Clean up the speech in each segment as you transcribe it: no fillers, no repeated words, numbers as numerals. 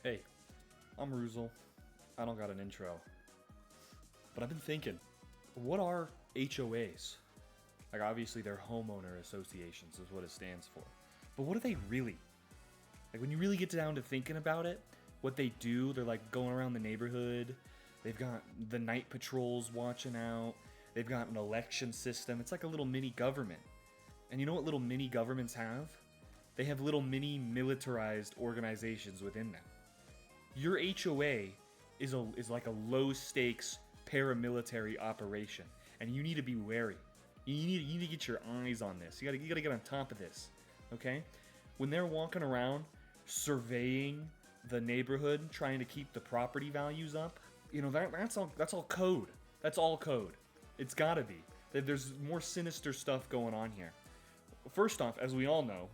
Hey, I'm Ruzel. I don't got an intro. But I've been thinking, what are HOAs? Like, obviously, they're homeowner associations, is what it stands for. But what are they really? Like, when you really get down to thinking about it, what they do, they're like going around the neighborhood. They've got the night patrols watching out. They've got an election system. It's like a little mini government. And you know what little mini governments have? They have little mini militarized organizations within them. Your HOA is like a low stakes paramilitary operation, and you need to be wary. You need to get your eyes on this. You gotta get on top of this, okay? When they're walking around surveying the neighborhood, trying to keep the property values up, you know that's all code. That's all code. It's gotta be. There's more sinister stuff going on here. First off, as we all know,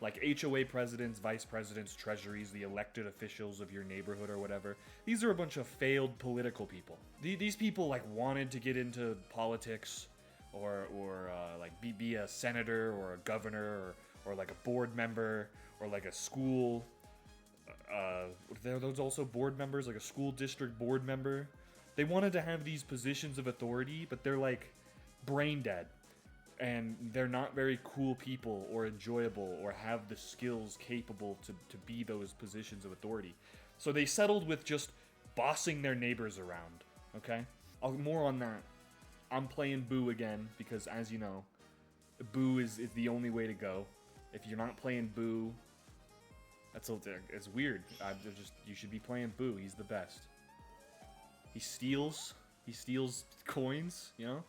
like HOA presidents, vice presidents, treasuries, the elected officials of your neighborhood or whatever, these are a bunch of failed political people. These people like wanted to get into politics or like be a senator or a governor or like a board member or like a school. Those also board members, like a school district board member. They wanted to have these positions of authority, but they're like brain dead. And they're not very cool people or enjoyable or have the skills capable to be those positions of authority. So they settled with just bossing their neighbors around, okay? More on that. I'm playing Boo again because, as you know, Boo is the only way to go. If you're not playing Boo, it's weird. You should be playing Boo. He's the best. He steals coins, you know?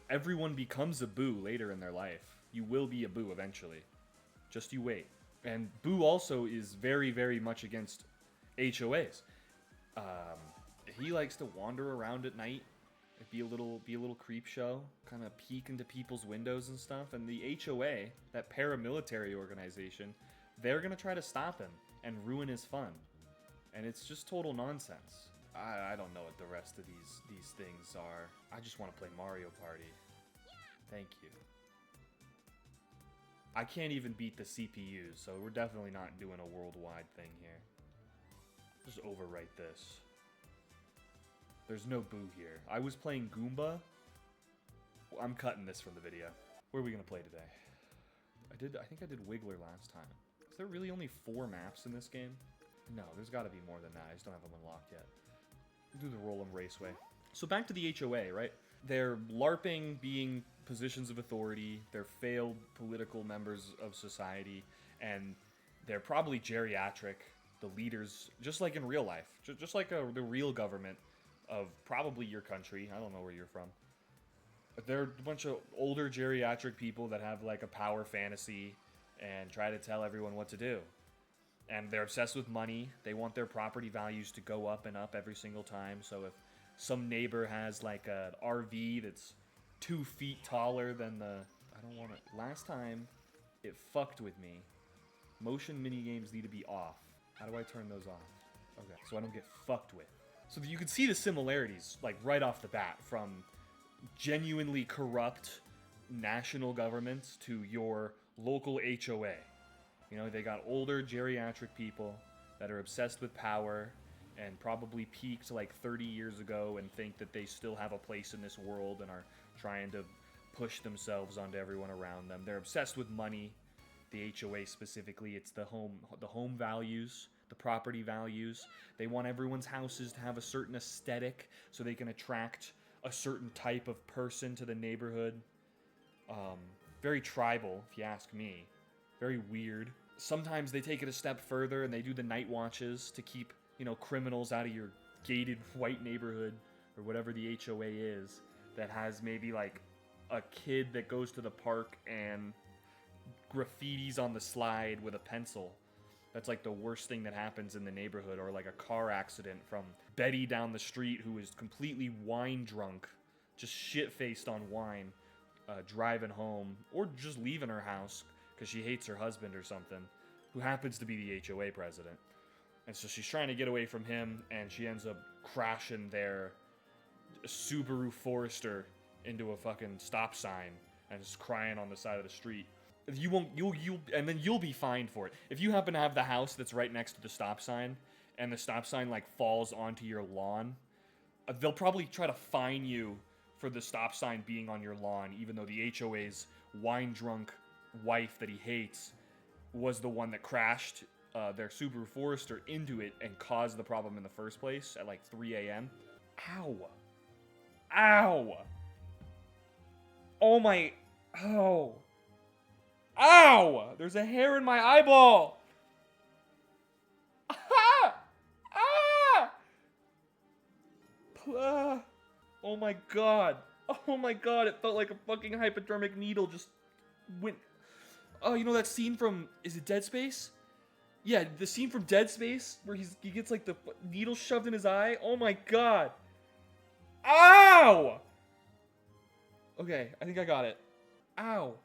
Everyone becomes a Boo later in their life. You will be a Boo eventually. Just you wait. And Boo also is very, very much against HOAs. He likes to wander around at night, be a little creep show, kind of peek into people's windows and stuff. And the HOA, that paramilitary organization, they're gonna try to stop him and ruin his fun. And it's just total nonsense. I don't know what the rest of these things are. I just want to play Mario Party. Thank you. I can't even beat the CPUs, so we're definitely not doing a worldwide thing here. Just overwrite this. There's no Boo here. I was playing Goomba. I'm cutting this from the video. What are we gonna play today? I think I did Wiggler last time. Is there really only 4 maps in this game? No, there's gotta be more than that. I just don't have them unlocked yet. Do the Roll'em Raceway. So back to the HOA, right? They're LARPing being positions of authority, they're failed political members of society, and they're probably geriatric, the leaders, just like in real life, just like the real government of probably your country. I don't know where you're from. But they're a bunch of older geriatric people that have like a power fantasy and try to tell everyone what to do. And they're obsessed with money. They want their property values to go up and up every single time. So if some neighbor has like an RV that's 2 feet taller than the... I don't want to... Last time, it fucked with me. Motion minigames need to be off. How do I turn those off? Okay, so I don't get fucked with. So you can see the similarities, like right off the bat, from genuinely corrupt national governments to your local HOA. You know, they got older geriatric people that are obsessed with power and probably peaked like 30 years ago and think that they still have a place in this world and are trying to push themselves onto everyone around them. They're obsessed with money. The HOA specifically, it's the home values, the property values. They want everyone's houses to have a certain aesthetic so they can attract a certain type of person to the neighborhood. Very tribal, if you ask me. Very weird. Sometimes they take it a step further and they do the night watches to keep, you know, criminals out of your gated white neighborhood or whatever the HOA is that has maybe like a kid that goes to the park and graffitis on the slide with a pencil. That's like the worst thing that happens in the neighborhood. Or like a car accident from Betty down the street who is completely wine drunk, just shit-faced on wine, driving home or just leaving her house because she hates her husband or something, who happens to be the HOA president. And so she's trying to get away from him, and she ends up crashing their Subaru Forester into a fucking stop sign and just crying on the side of the street. You won't, and then you'll be fined for it. If you happen to have the house that's right next to the stop sign, and the stop sign, like, falls onto your lawn, they'll probably try to fine you for the stop sign being on your lawn, even though the HOA's wine-drunk wife that he hates was the one that crashed their Subaru Forester into it and caused the problem in the first place at, like, 3 a.m. Ow. Ow. Oh, my... Oh. Ow! There's a hair in my eyeball! Ah! Ah! Oh my god. Oh my god, it felt like a fucking hypodermic needle just went... Oh, you know that scene from... Is it Dead Space? Yeah, the scene from Dead Space where he gets like the needle shoved in his eye. Oh my god. Ow! Okay, I think I got it. Ow.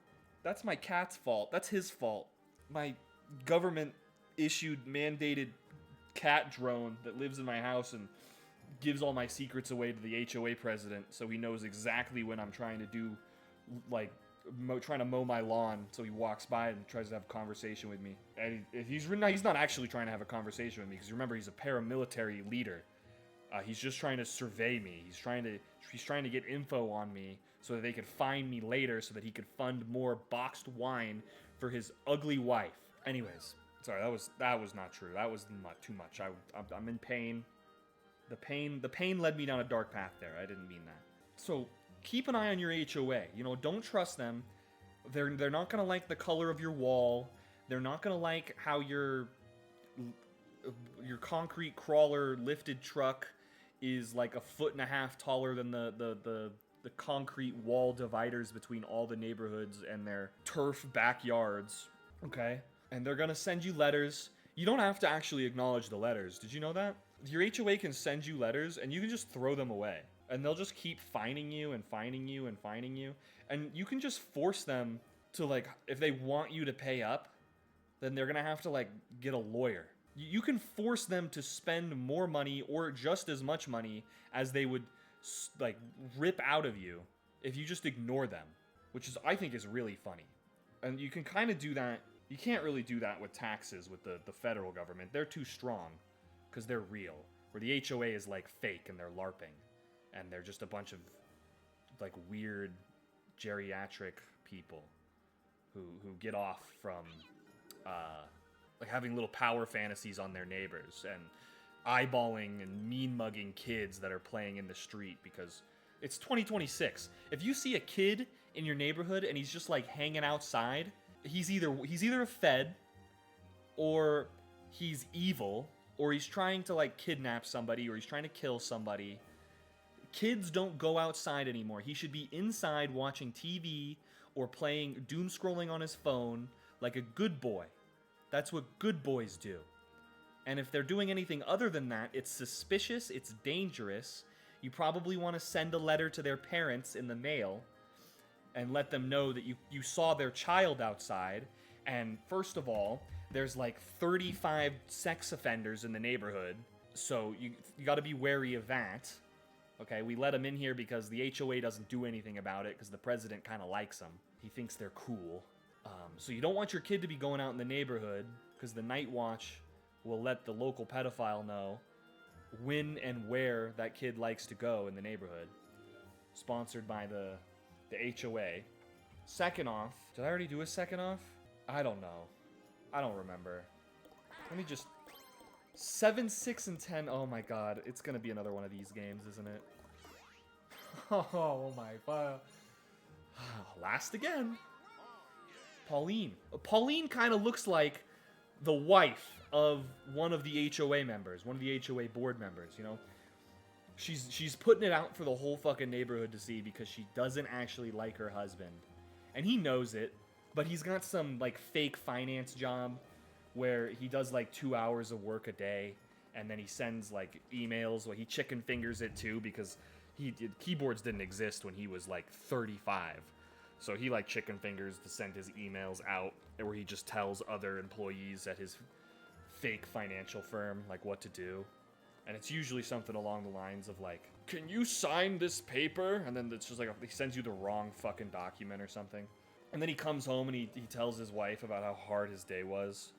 That's my cat's fault. That's his fault. My government-issued, mandated cat drone that lives in my house and gives all my secrets away to the HOA president, so he knows exactly when I'm trying to do, like, trying to mow my lawn, so he walks by and tries to have a conversation with me. And he's not actually trying to have a conversation with me, because remember, he's a paramilitary leader. He's just trying to survey me. He's trying to get info on me so that they could find me later so that he could fund more boxed wine for his ugly wife. Anyways, sorry, that was not true. That was not too much. I'm in pain. The pain led me down a dark path there. I didn't mean that. So keep an eye on your HOA. You know, don't trust them. They're not gonna like the color of your wall. They're not gonna like how your concrete crawler lifted truck is like 1.5 feet taller than the concrete wall dividers between all the neighborhoods and their turf backyards. Okay? And they're gonna send you letters. You don't have to actually acknowledge the letters. Did you know that? Your HOA can send you letters and you can just throw them away. And they'll just keep fining you and fining you and fining you. And you can just force them to, like, if they want you to pay up, then they're gonna have to, like, get a lawyer. You can force them to spend more money or just as much money as they would, like, rip out of you if you just ignore them, which I think is really funny. And you can kind of do that. You can't really do that with taxes with the federal government. They're too strong because they're real. Where the HOA is, like, fake and they're LARPing. And they're just a bunch of, like, weird geriatric people who get off from, like, having little power fantasies on their neighbors and eyeballing and mean-mugging kids that are playing in the street because it's 2026. If you see a kid in your neighborhood and he's just, like, hanging outside, he's either a fed or he's evil or he's trying to, like, kidnap somebody or he's trying to kill somebody. Kids don't go outside anymore. He should be inside watching TV or playing doom scrolling on his phone like a good boy. That's what good boys do. And if they're doing anything other than that, it's suspicious, it's dangerous. You probably want to send a letter to their parents in the mail and let them know that you saw their child outside. And first of all, there's like 35 sex offenders in the neighborhood, so you got to be wary of that. Okay, we let them in here because the HOA doesn't do anything about it because the president kind of likes them. He thinks they're cool. So you don't want your kid to be going out in the neighborhood because the Night Watch will let the local pedophile know when and where that kid likes to go in the neighborhood. Sponsored by the HOA. Second off, did I already do a second off? I don't know. I don't remember. Let me just... 7, 6, and 10. Oh my god. It's gonna be another one of these games, isn't it? Oh my god. Last again. Pauline. Pauline kind of looks like the wife of one of the HOA members. One of the HOA board members, you know? She's putting it out for the whole fucking neighborhood to see because she doesn't actually like her husband. And he knows it, but he's got some, like, fake finance job where he does, like, 2 hours of work a day, and then he sends, like, emails. Well, he chicken fingers it, too, because keyboards didn't exist when he was, like, 35. So he, like, chicken fingers to send his emails out, where he just tells other employees at his fake financial firm, like, what to do. And it's usually something along the lines of, like, can you sign this paper? And then it's just like, he sends you the wrong fucking document or something. And then he comes home and he tells his wife about how hard his day was.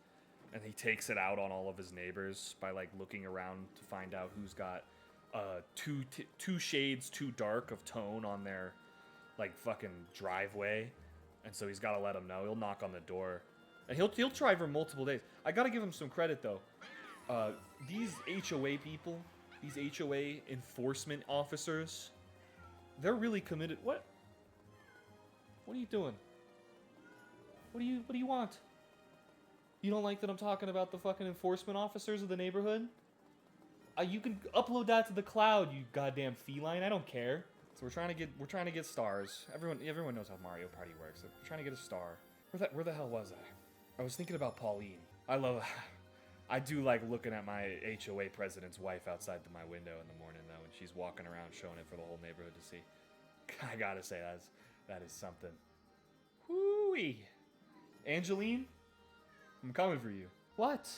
And he takes it out on all of his neighbors by, like, looking around to find out who's got two shades too dark of tone on their, like, fucking driveway. And so he's got to let them know. He'll knock on the door. And he'll try for multiple days. I got to give him some credit, though. These HOA people, these HOA enforcement officers, they're really committed. What? What are you doing? What do you want? You don't like that I'm talking about the fucking enforcement officers of the neighborhood? You can upload that to the cloud, you goddamn feline. I don't care. So we're trying to get stars. Everyone knows how Mario Party works. We're trying to get a star. Where the hell was I? I was thinking about Pauline. I do like looking at my HOA president's wife outside my window in the morning though, and she's walking around showing it for the whole neighborhood to see. I gotta say that is something. Whoo-wee. Angeline? I'm coming for you. What?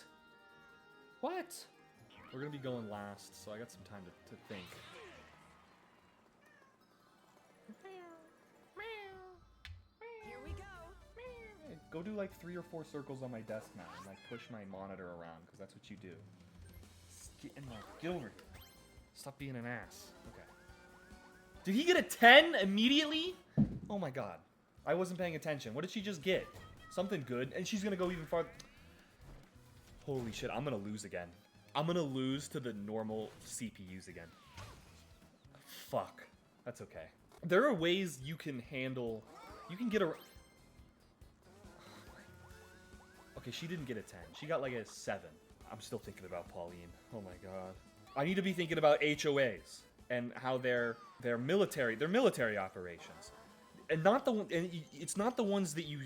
What? We're gonna be going last, so I got some time to think. Here we go. Go do like 3 or 4 circles on my desk now and like push my monitor around, because that's what you do. Get over here. Stop being an ass. Okay. Did he get a 10 immediately? Oh my god. I wasn't paying attention. What did she just get? Something good, and she's gonna go even farther. Holy shit, I'm gonna lose again. I'm gonna lose to the normal CPUs again. Fuck. That's okay. There are ways you can handle... You can get a... Okay, she didn't get a 10. She got like a 7. I'm still thinking about Pauline. Oh my god. I need to be thinking about HOAs and how they're military operations. And it's not the ones that you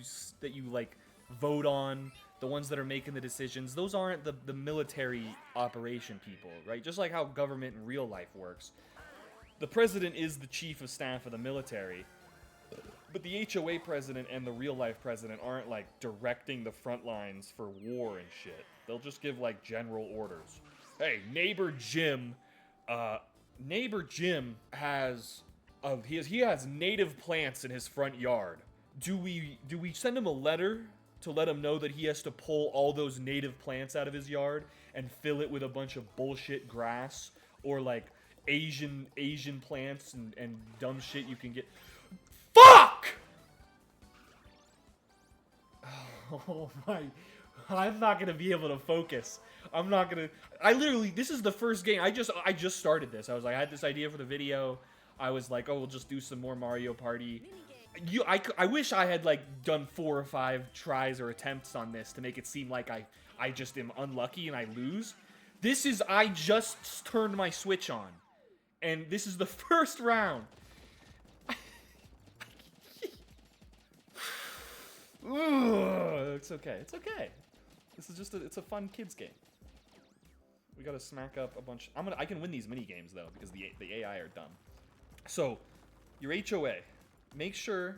like vote on, the ones that are making the decisions. Those aren't the military operation people, right? Just like how government in real life works. The president is the chief of staff of the military, but the HOA president and the real life president aren't like directing the front lines for war and shit. They'll just give like general orders. Hey, neighbor Jim has he has native plants in his front yard. Do we send him a letter to let him know that he has to pull all those native plants out of his yard and fill it with a bunch of bullshit grass or like Asian plants and dumb shit you can get? Fuck! Oh my, I'm not gonna be able to focus. This is the first game. I just started this. I had this idea for the video. I was like, oh, we'll just do some more Mario Party. I wish I had like done 4 or 5 tries or attempts on this to make it seem like I just am unlucky and I lose. I just turned my Switch on. And this is the first round. It's okay. It's okay. This is it's a fun kids game. We gotta smack up a bunch. I can win these mini games though because the AI are dumb. So, your HOA, make sure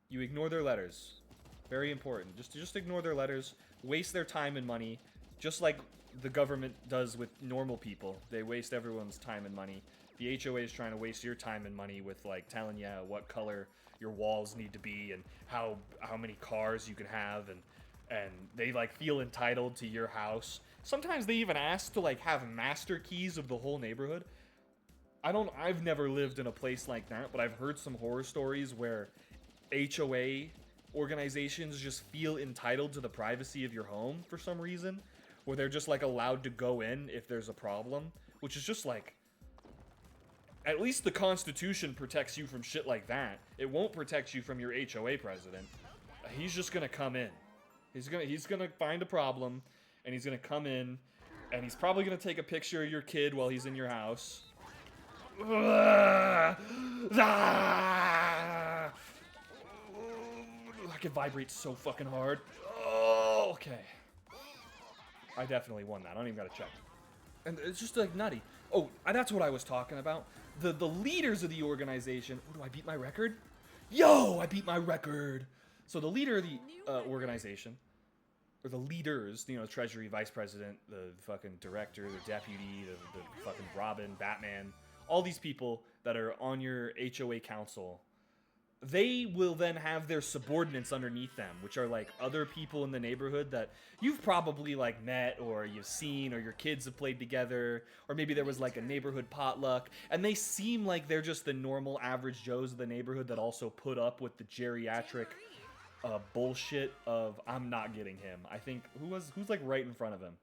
you ignore their letters. Very important. Just ignore their letters. Waste their time and money, just like the government does with normal people. They waste everyone's time and money. The HOA is trying to waste your time and money with like telling you what color your walls need to be and how many cars you can have, and they like feel entitled to your house. Sometimes they even ask to like have master keys of the whole neighborhood. I've never lived in a place like that, but I've heard some horror stories where HOA organizations just feel entitled to the privacy of your home for some reason, where they're just like allowed to go in if there's a problem, which is just like, at least the Constitution protects you from shit like that. It won't protect you from your HOA president. He's just gonna come in. He's gonna find a problem, and he's gonna come in, and he's probably gonna take a picture of your kid while he's in your house. Like it vibrates so fucking hard. Oh, okay. I definitely won that. I don't even gotta check. And it's just like nutty. Oh, that's what I was talking about. The leaders of the organization. Oh, do I beat my record? Yo, I beat my record. So the leader of the organization, or the leaders, treasury, vice president, the fucking director, the deputy, the fucking Robin, Batman, all these people that are on your HOA council they will then have their subordinates underneath them, which are like other people in the neighborhood that you've probably like met or you've seen or your kids have played together, or maybe there was like a neighborhood potluck, and they seem like they're just the normal average Joes of the neighborhood that also put up with the geriatric bullshit of I'm not getting him. I think who's like right in front of him?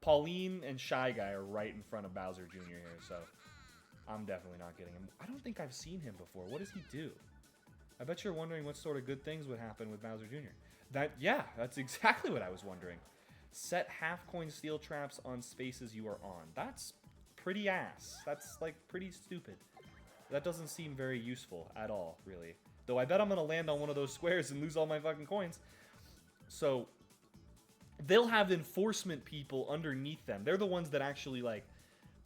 Pauline and Shy Guy are right in front of Bowser Jr. here, so I'm definitely not getting him. I don't think I've seen him before. What does he do? I bet you're wondering what sort of good things would happen with Bowser Jr. That's exactly what I was wondering. Set half-coin steel traps on spaces you are on. That's pretty ass. That's, like, pretty stupid. That doesn't seem very useful at all, really. Though I bet I'm gonna land on one of those squares and lose all my fucking coins. So, they'll have enforcement people underneath them. They're the ones that actually, like,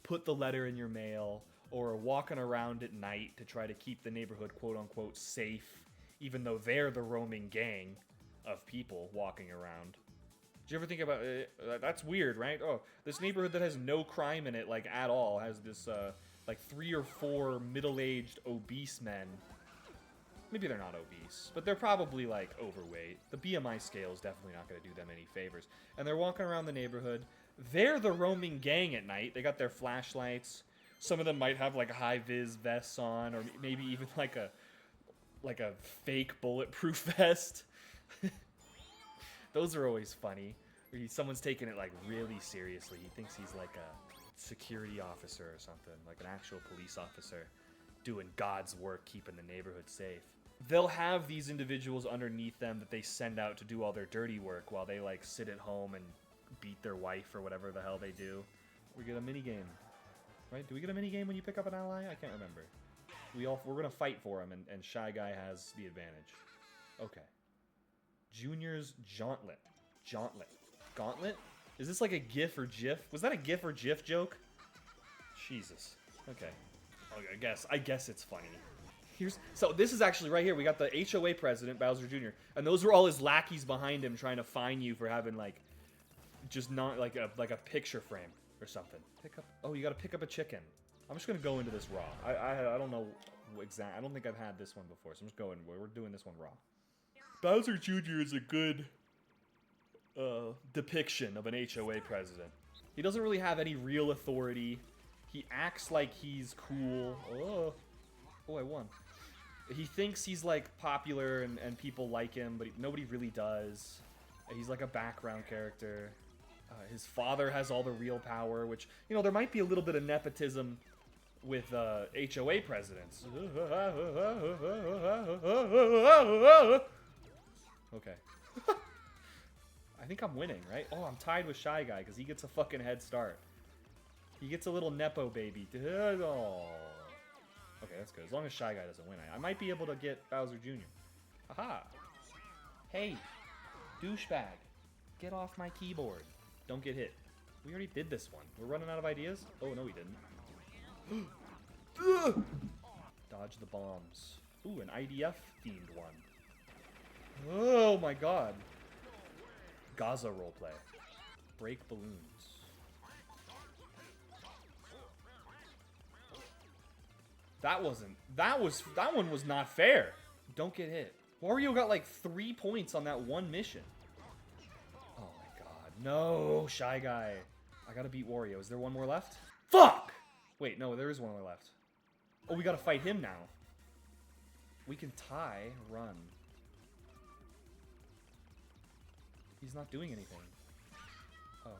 put the letter in your mail, or walking around at night to try to keep the neighborhood quote-unquote safe, even though they're the roaming gang of people walking around. Did you ever think about it? That's weird, right? Oh, this neighborhood that has no crime in it, like, at all, has this, like, 3 or 4 middle-aged obese men. Maybe they're not obese, but they're probably, like, overweight. The BMI scale is definitely not going to do them any favors. And they're walking around the neighborhood. They're the roaming gang at night. They got their flashlights. Some of them might have like high-vis vests on, or maybe even like a fake bulletproof vest. Those are always funny. Someone's taking it like really seriously. He thinks he's like a security officer or something, like an actual police officer doing God's work, keeping the neighborhood safe. They'll have these individuals underneath them that they send out to do all their dirty work while they like sit at home and beat their wife or whatever the hell they do. We get a mini game. Right? Do we get a mini game when you pick up an ally? I can't remember. We're gonna fight for him, and Shy Guy has the advantage. Okay. Junior's Gauntlet. Gauntlet? Is this like a GIF or GIF? Was that a GIF or GIF joke? Jesus. Okay. I guess it's funny. So this is actually right here. We got the HOA president, Bowser Jr., and those were all his lackeys behind him trying to fine you for having like just not like a picture frame or something. Oh, you gotta pick up a chicken. I'm just gonna go into this raw. I don't know exactly. I don't think I've had this one before, so I'm just going. We're doing this one raw. Bowser Jr. is a good depiction of an HOA president. He doesn't really have any real authority. He acts like he's cool. Oh, I won. He thinks he's like popular and people like him, but nobody really does. He's like a background character. His father has all the real power, which, you know, there might be a little bit of nepotism with HOA presidents. Okay. I think I'm winning, right? Oh, I'm tied with Shy Guy because he gets a fucking head start. He gets a little Nepo baby. Oh. Okay, that's good. As long as Shy Guy doesn't win, I might be able to get Bowser Jr. Aha. Hey, douchebag. Get off my keyboard. Don't get hit. We already did this one. We're running out of ideas? Oh, no, we didn't. Dodge the bombs. Ooh, an IDF-themed one. Oh, my God. Gaza roleplay. Break balloons. That one was not fair. Don't get hit. Wario got like 3 points on that one mission. Oh my god. No, Shy Guy. I gotta beat Wario. Is there one more left? Fuck! Wait, no, there is one more left. Oh, we gotta fight him now. We can tie, run. He's not doing anything. Oh.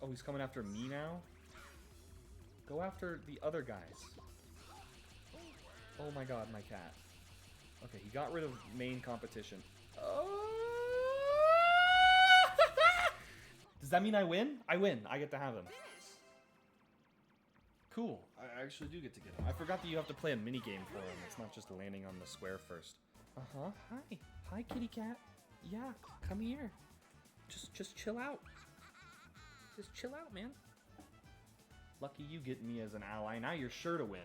Oh, he's coming after me now? Go after the other guys. Oh my god, my cat. Okay, he got rid of main competition. Oh. Does that mean I win? I win. I get to have him. Cool. I actually do get to get him. I forgot that you have to play a minigame for him. It's not just landing on the square first. Uh-huh. Hi. Hi, kitty cat. Yeah, come here. Just chill out. Just chill out, man. Lucky you get me as an ally. Now you're sure to win.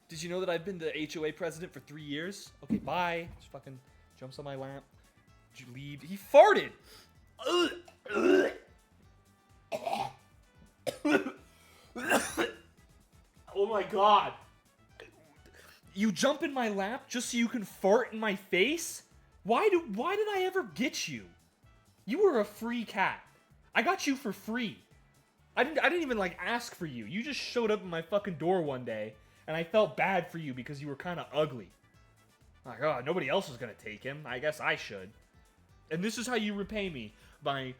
Did you know that I've been the HOA president for 3 years? Okay, bye. Just fucking jumps on my lap. Did you leave? He farted! Oh my god. You jump in my lap just so you can fart in my face? Why did I ever get you? You were a free cat. I got you for free. I didn't even like ask for you. You just showed up at my fucking door one day, and I felt bad for you because you were kind of ugly. Like, oh, nobody else is gonna take him. I guess I should. And this is how you repay me, by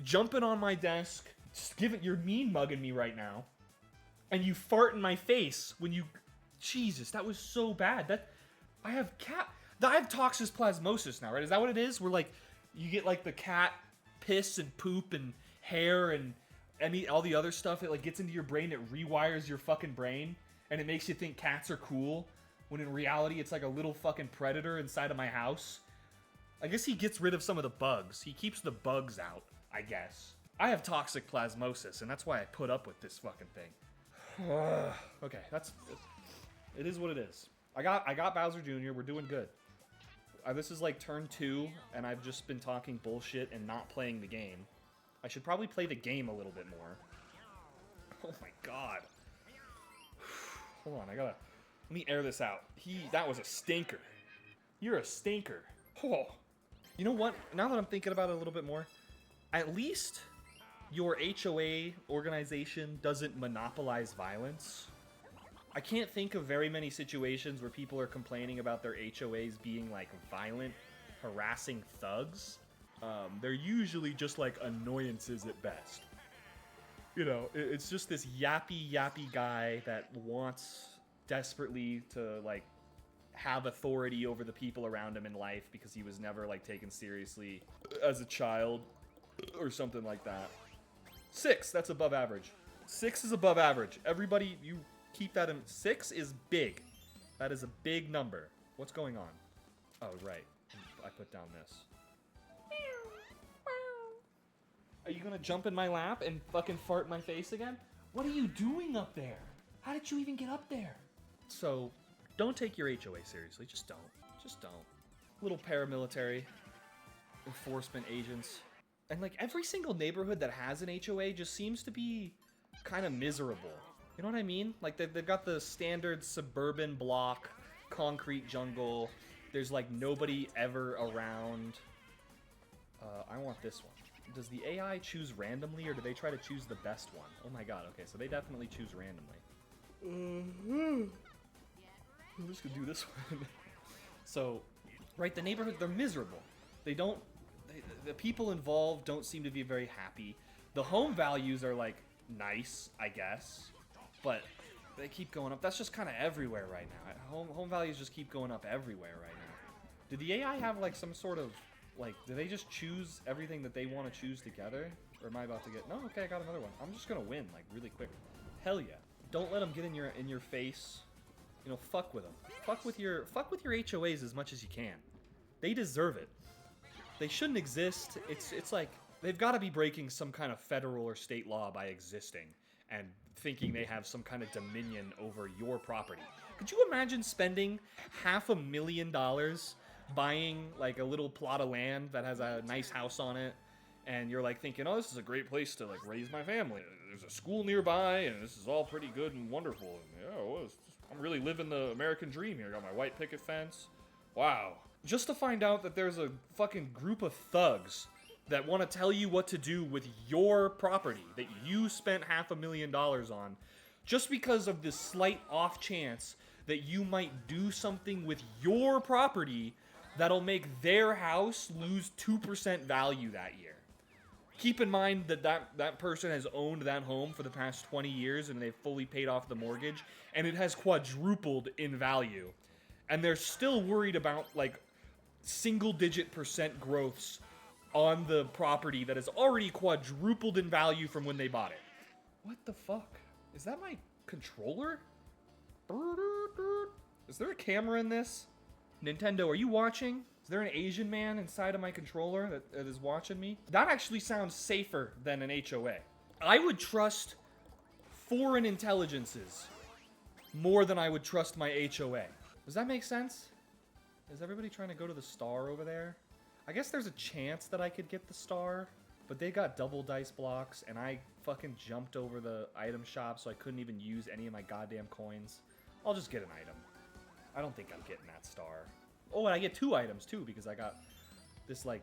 jumping on my desk, you're mean mugging me right now, and you fart in my face when you, Jesus, that was so bad. I have toxoplasmosis now, right? Is that what it is? Where like, you get like the cat piss and poop and hair and all the other stuff, it like gets into your brain, it rewires your fucking brain, and it makes you think cats are cool, when in reality it's like a little fucking predator inside of my house. I guess he gets rid of some of the bugs. He keeps the bugs out, I guess. I have toxoplasmosis, and that's why I put up with this fucking thing. Okay, it is what it is. I got Bowser Jr., we're doing good. This is like turn 2, and I've just been talking bullshit and not playing the game. I should probably play the game a little bit more. Oh my god. Hold on, let me air this out. That was a stinker. You're a stinker. Oh. You know what? Now that I'm thinking about it a little bit more, at least your HOA organization doesn't monopolize violence. I can't think of very many situations where people are complaining about their HOAs being like violent, harassing thugs. They're usually just like annoyances at best. You know, it's just this yappy guy that wants desperately to like have authority over the people around him in life because he was never like taken seriously as a child or something like that. 6, that's above average. 6 is above average. Everybody, you keep that in. 6 is big. That is a big number. What's going on? Oh, right. I put down this. Are you gonna jump in my lap and fucking fart in my face again? What are you doing up there? How did you even get up there? So, don't take your HOA seriously. Just don't. Just don't. Little paramilitary enforcement agents. And like every single neighborhood that has an HOA just seems to be kind of miserable. You know what I mean? Like they've got the standard suburban block, concrete jungle. There's like nobody ever around. I want this one. Does the AI choose randomly, or do they try to choose the best one? Oh my god, okay, so they definitely choose randomly. I'm just gonna do this one. So, right, the neighborhood, they're miserable. The people involved don't seem to be very happy. The home values are, like, nice, I guess, but they keep going up. That's just kind of everywhere right now. Home values just keep going up everywhere right now. Did the AI have, like, some sort of, like, do they just choose everything that they want to choose together? Or am I about to get... No, okay, I got another one. I'm just gonna win, like, really quick. Hell yeah. Don't let them get in your face. You know, fuck with them. Fuck with your HOAs as much as you can. They deserve it. They shouldn't exist. It's like they've got to be breaking some kind of federal or state law by existing and thinking they have some kind of dominion over your property. Could you imagine spending $500,000 buying like a little plot of land that has a nice house on it, and you're like thinking, oh, this is a great place to like raise my family. There's a school nearby, and this is all pretty good and wonderful. And, yeah, well, I'm really living the American dream here. Got my white picket fence. Wow. Just to find out that there's a fucking group of thugs that want to tell you what to do with your property that you spent $500,000 on, just because of this slight off chance that you might do something with your property that'll make their house lose 2% value that year. Keep in mind that person has owned that home for the past 20 years and they've fully paid off the mortgage, and it has quadrupled in value. And they're still worried about, like, single-digit % growths on the property that has already quadrupled in value from when they bought it. What the fuck? Is that my controller? Is there a camera in this? Nintendo, are you watching? Is there an Asian man inside of my controller that is watching me? That actually sounds safer than an HOA. I would trust foreign intelligences more than I would trust my HOA. Does that make sense? Is everybody trying to go to the star over there? I guess there's a chance that I could get the star, but they got double dice blocks, and I fucking jumped over the item shop, so I couldn't even use any of my goddamn coins. I'll just get an item. I don't think I'm getting that star. Oh, and I get 2 items too because I got this like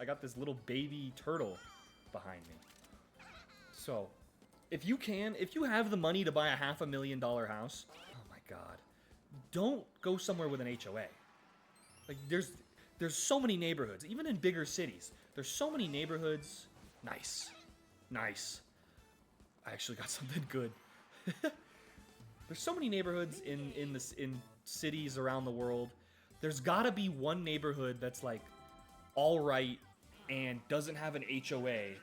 I got this little baby turtle behind me. So, if you have the money to buy a $500,000 house, oh my god, don't go somewhere with an HOA. Like there's so many neighborhoods, even in bigger cities. There's so many neighborhoods. Nice. I actually got something good. There's so many neighborhoods in cities around the world. There's gotta be one neighborhood that's like all right and doesn't have an HOA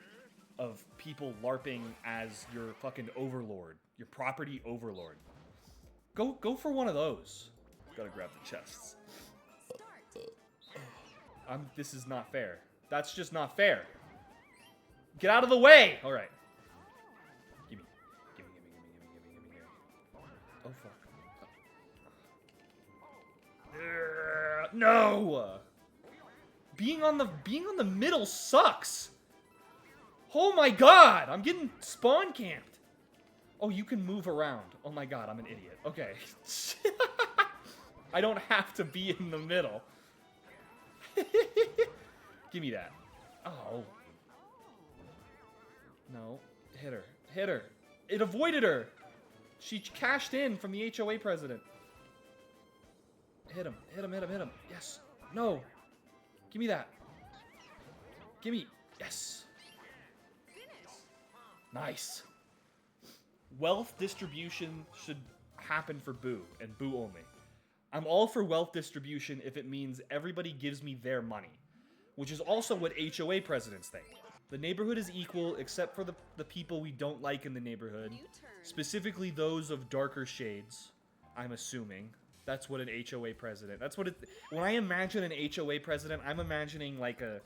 of people LARPing as your fucking overlord, your property overlord. Go for one of those. Gotta grab the chests. This is not fair. That's just not fair. Get out of the way! Alright. Gimme. Oh, fuck. No! Being on the middle sucks! Oh my god! I'm getting spawn camped! Oh, you can move around. Oh my god, I'm an idiot. Okay. I don't have to be in the middle. Give me that. Oh. No. Hit her. It avoided her. She cashed in from the HOA president. Hit him. Yes. No. Give me that. Gimme. Yes. Nice. Wealth distribution should happen for Boo, and Boo only. I'm all for wealth distribution if it means everybody gives me their money, which is also what HOA presidents think. The neighborhood is equal except for the people we don't like in the neighborhood, specifically those of darker shades, I'm assuming. That's what an HOA president, when I imagine an HOA president, I'm imagining like a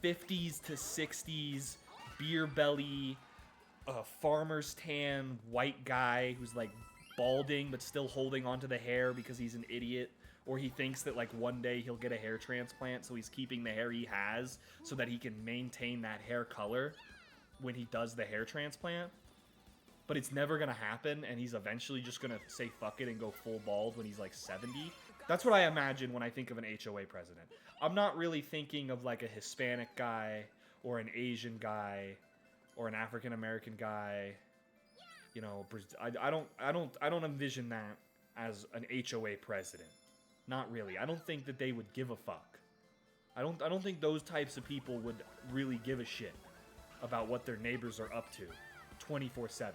50s to 60s beer belly, farmer's tan white guy who's like balding but still holding onto the hair because he's an idiot, or he thinks that like one day he'll get a hair transplant, so he's keeping the hair he has so that he can maintain that hair color when he does the hair transplant. But it's never gonna happen, and he's eventually just gonna say fuck it and go full bald when he's like 70. That's what I imagine when I think of an HOA president. I'm not really thinking of like a Hispanic guy or an Asian guy or an African American guy. You know, I don't envision that as an HOA president. Not really. I don't think that they would give a fuck. I don't think those types of people would really give a shit about what their neighbors are up to 24/7.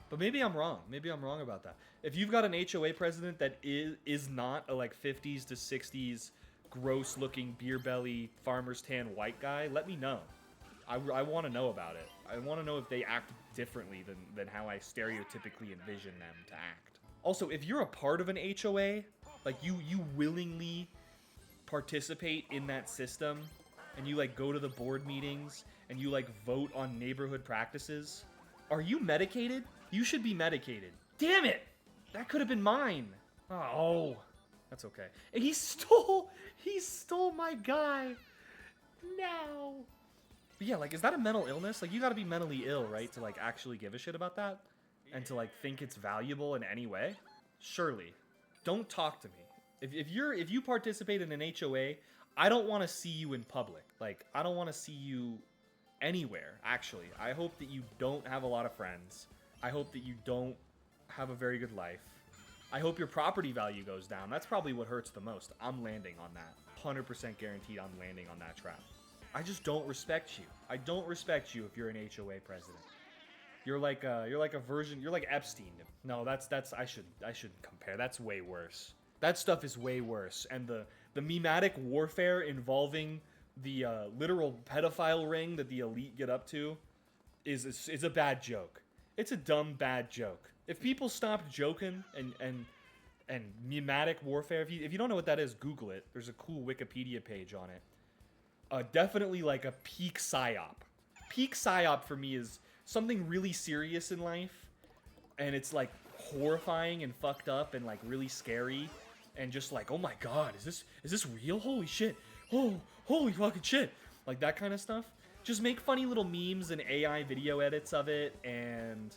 But maybe I'm wrong. Maybe I'm wrong about that. If you've got an HOA president that is not a like 50s to 60s gross looking beer belly farmer's tan white guy, let me know. I want to know about it. I want to know if they act differently than how I stereotypically envision them to act. Also, if you're a part of an HOA, like you willingly participate in that system, and you like go to the board meetings, and you like vote on neighborhood practices, are you medicated? You should be medicated. Damn it! That could have been mine. Oh, that's okay. And he stole my guy. No. But yeah, like, is that a mental illness? Like, you gotta be mentally ill, right, to like actually give a shit about that, and to like think it's valuable in any way? Surely. Don't talk to me. If you participate in an HOA, I don't want to see you in public. Like, I don't want to see you anywhere, actually. I hope that you don't have a lot of friends. I hope that you don't have a very good life. I hope your property value goes down. That's probably what hurts the most. I'm landing on that. 100% guaranteed I'm landing on that trap. I just don't respect you. I don't respect you if you're an HOA president. You're like a version, you're like Epstein. No, that's I shouldn't compare. That's way worse. That stuff is way worse. And the memetic warfare involving the literal pedophile ring that the elite get up to is a bad joke. It's a dumb, bad joke. If people stopped joking and memetic warfare, if you don't know what that is, Google it. There's a cool Wikipedia page on it. Definitely like a peak psyop. Peak psyop for me is something really serious in life, and it's like horrifying and fucked up and like really scary, and just like, oh my god, is this real? Holy shit! Oh, holy fucking shit! Like that kind of stuff. Just make funny little memes and AI video edits of it, and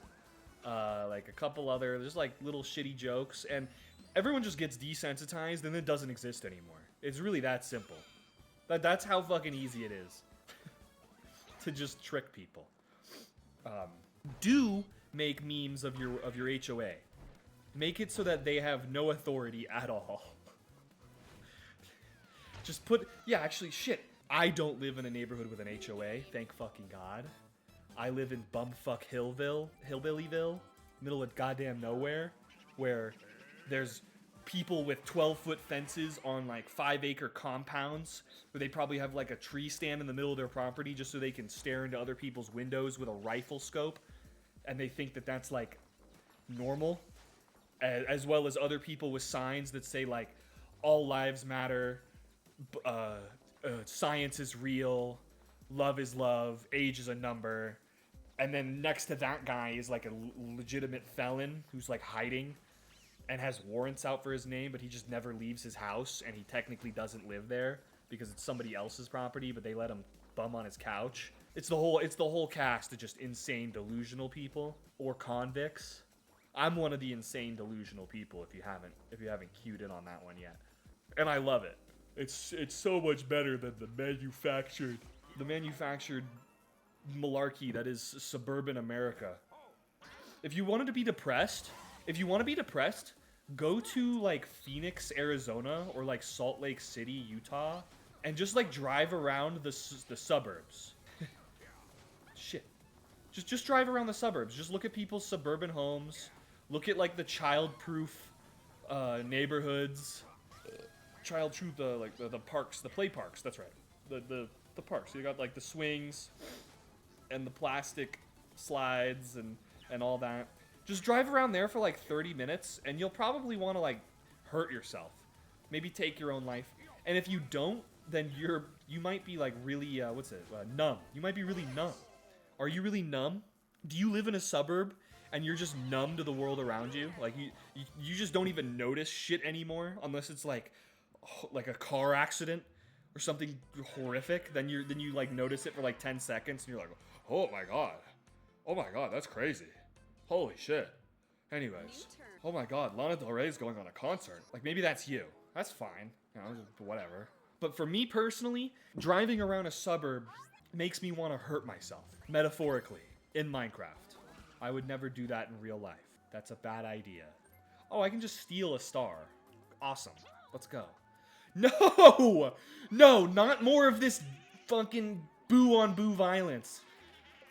like a couple other, there's like little shitty jokes, and everyone just gets desensitized and it doesn't exist anymore. It's really that simple. That's how fucking easy it is to just trick people. Do make memes of your HOA. Make it so that they have no authority at all. Just put, yeah, actually, shit. I don't live in a neighborhood with an HOA, thank fucking God. I live in bumfuck Hillbillyville, middle of goddamn nowhere, where there's people with 12-foot fences on like 5-acre compounds, where they probably have like a tree stand in the middle of their property just so they can stare into other people's windows with a rifle scope, and they think that that's like normal, as well as other people with signs that say like, all lives matter, science is real, love is love, age is a number. And then next to that guy is like a legitimate felon who's like hiding and has warrants out for his name, but he just never leaves his house, and he technically doesn't live there because it's somebody else's property, but they let him bum on his couch. It's the whole cast of just insane delusional people or convicts. I'm one of the insane delusional people if you haven't cued in on that one yet. And I love it. It's so much better than the manufactured malarkey that is suburban America. If you want to be depressed, go to like Phoenix, Arizona, or like Salt Lake City, Utah, and just like drive around the suburbs. Shit. Just drive around the suburbs. Just look at people's suburban homes. Look at like the child-proof neighborhoods. Child-proof, like the parks, the play parks. That's right. The parks. So you got like the swings and the plastic slides and all that. Just drive around there for like 30 minutes, and you'll probably want to like hurt yourself. Maybe take your own life. And if you don't, then you might be like really numb. You might be really numb. Are you really numb? Do you live in a suburb and you're just numb to the world around you? Like you just don't even notice shit anymore unless it's like a car accident or something horrific. Then you like notice it for like 10 seconds and you're like, oh my god, that's crazy. Holy shit. Anyways, oh my god, Lana Del Rey is going on a concert. Like, maybe that's you. That's fine. You know, whatever. But for me personally, driving around a suburb makes me want to hurt myself. Metaphorically. In Minecraft. I would never do that in real life. That's a bad idea. Oh, I can just steal a star. Awesome. Let's go. No! No, not more of this fucking boo-on-boo violence.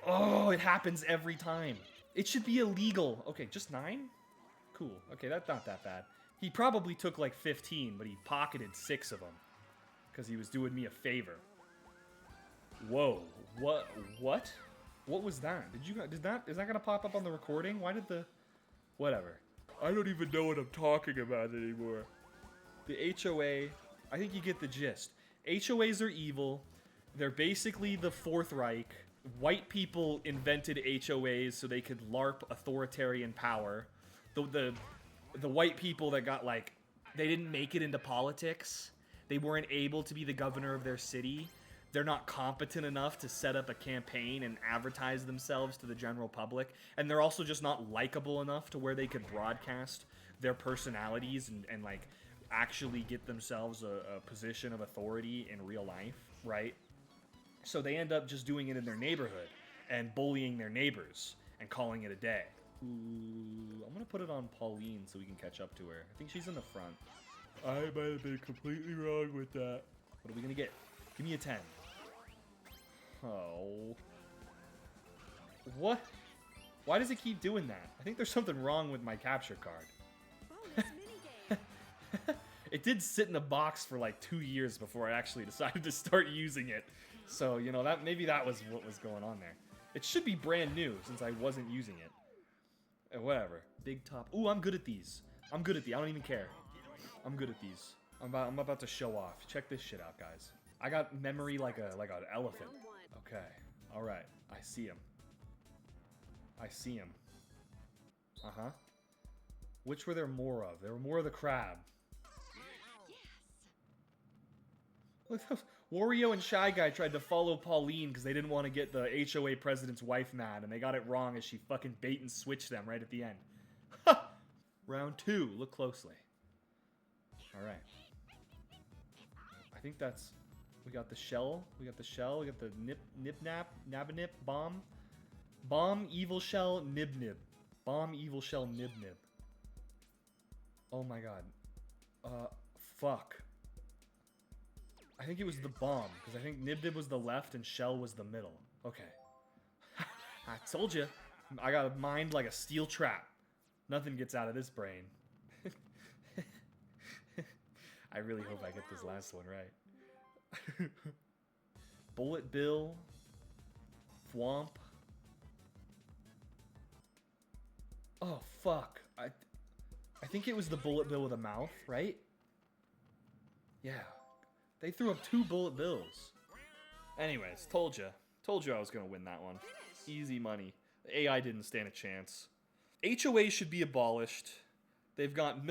Oh, it happens every time. It should be illegal. Okay, just 9? Cool. Okay, that's not that bad. He probably took like 15, but he pocketed 6 of them. Because he was doing me a favor. Whoa. What? What was that? Is that gonna pop up on the recording? Why did the... Whatever. I don't even know what I'm talking about anymore. The HOA, I think you get the gist. HOAs are evil. They're basically the Fourth Reich. White people invented HOAs so they could LARP authoritarian power. The white people that got like, they didn't make it into politics. They weren't able to be the governor of their city. They're not competent enough to set up a campaign and advertise themselves to the general public. And they're also just not likable enough to where they could broadcast their personalities and like actually get themselves a position of authority in real life, right? So they end up just doing it in their neighborhood and bullying their neighbors and calling it a day. Ooh, I'm gonna put it on Pauline so we can catch up to her. I think she's in the front. I might have been completely wrong with that. What are we gonna get? Give me a 10. Oh. What? Why does it keep doing that? I think there's something wrong with my capture card. It did sit in a box for like 2 years before I actually decided to start using it. So, you know, maybe that was what was going on there. It should be brand new since I wasn't using it. Whatever. Big top. Ooh, I'm good at these. I don't even care. I'm good at these. I'm about to show off. Check this shit out, guys. I got memory like an elephant. Okay. All right. I see him. Uh-huh. Which were there more of? There were more of the crab. Look, Wario and Shy Guy tried to follow Pauline because they didn't want to get the HOA president's wife mad, and they got it wrong as she fucking bait and switched them right at the end. Ha! Round 2. Look closely. Alright. I think that's... We got the shell. We got the shell. We got the nab-a-nip, bomb. Bomb, evil shell, nib-nib. Bomb, evil shell, nib-nib. Oh my god. Fuck. I think it was the bomb, because I think nib-nib was the left and shell was the middle. Okay. I told you. I got a mind like a steel trap. Nothing gets out of this brain. I really hope I get this last one right. Bullet bill. Thwomp. Oh, fuck. I think it was the bullet bill with a mouth, right? Yeah. They threw up 2 bullet bills. Anyways, told you. Told you I was going to win that one. Easy money. The AI didn't stand a chance. HOA should be abolished. They've got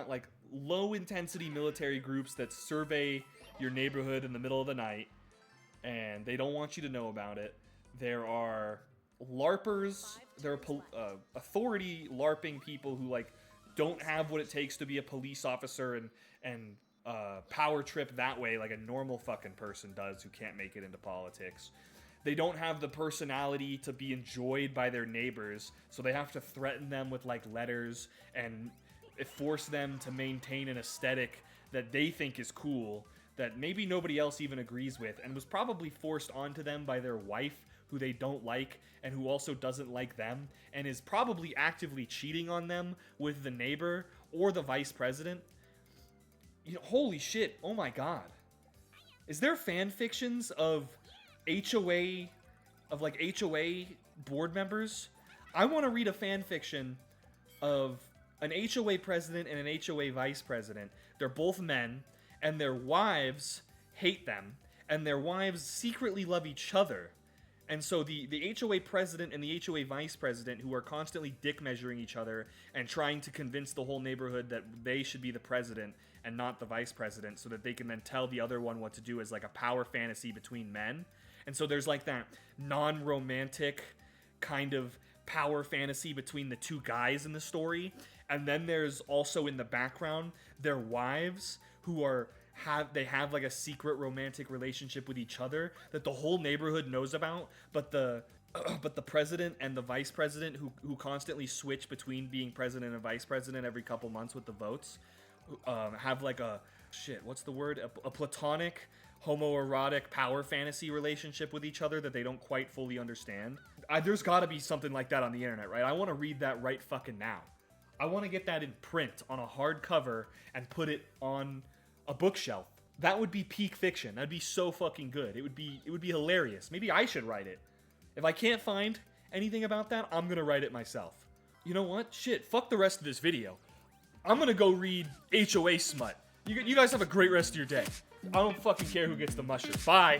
like low intensity military groups that survey your neighborhood in the middle of the night, and they don't want you to know about it. There are LARPers. There are authority LARPing people who like don't have what it takes to be a police officer and power trip that way like a normal fucking person does who can't make it into politics. They don't have the personality to be enjoyed by their neighbors, so they have to threaten them with like letters and force them to maintain an aesthetic that they think is cool, that maybe nobody else even agrees with, and was probably forced onto them by their wife, who they don't like, and who also doesn't like them, and is probably actively cheating on them with the neighbor or the vice president. You know, holy shit, oh my god. Is there fan fictions of HOA, like HOA board members? I want to read a fan fiction of an HOA president and an HOA vice president. They're both men, and their wives hate them, and their wives secretly love each other. And so the HOA president and the HOA vice president, who are constantly dick measuring each other and trying to convince the whole neighborhood that they should be the president and not the vice president, so that they can then tell the other one what to do, as like a power fantasy between men. And so there's like that non-romantic kind of power fantasy between the two guys in the story. And then there's also in the background their wives who have like a secret romantic relationship with each other that the whole neighborhood knows about, but the president and the vice president who constantly switch between being president and vice president every couple months with the votes have like a platonic homoerotic power fantasy relationship with each other that they don't quite fully understand. There's got to be something like that on the internet, right? I want to read that right fucking now. I want to get that in print on a hardcover and put it on a bookshelf. That would be peak fiction. That'd be so fucking good. It would be hilarious. Maybe I should write it. If I can't find anything about that, I'm gonna write it myself. You know what? Shit, fuck the rest of this video. I'm gonna go read HOA smut. You guys have a great rest of your day. I don't fucking care who gets the mushroom. Bye.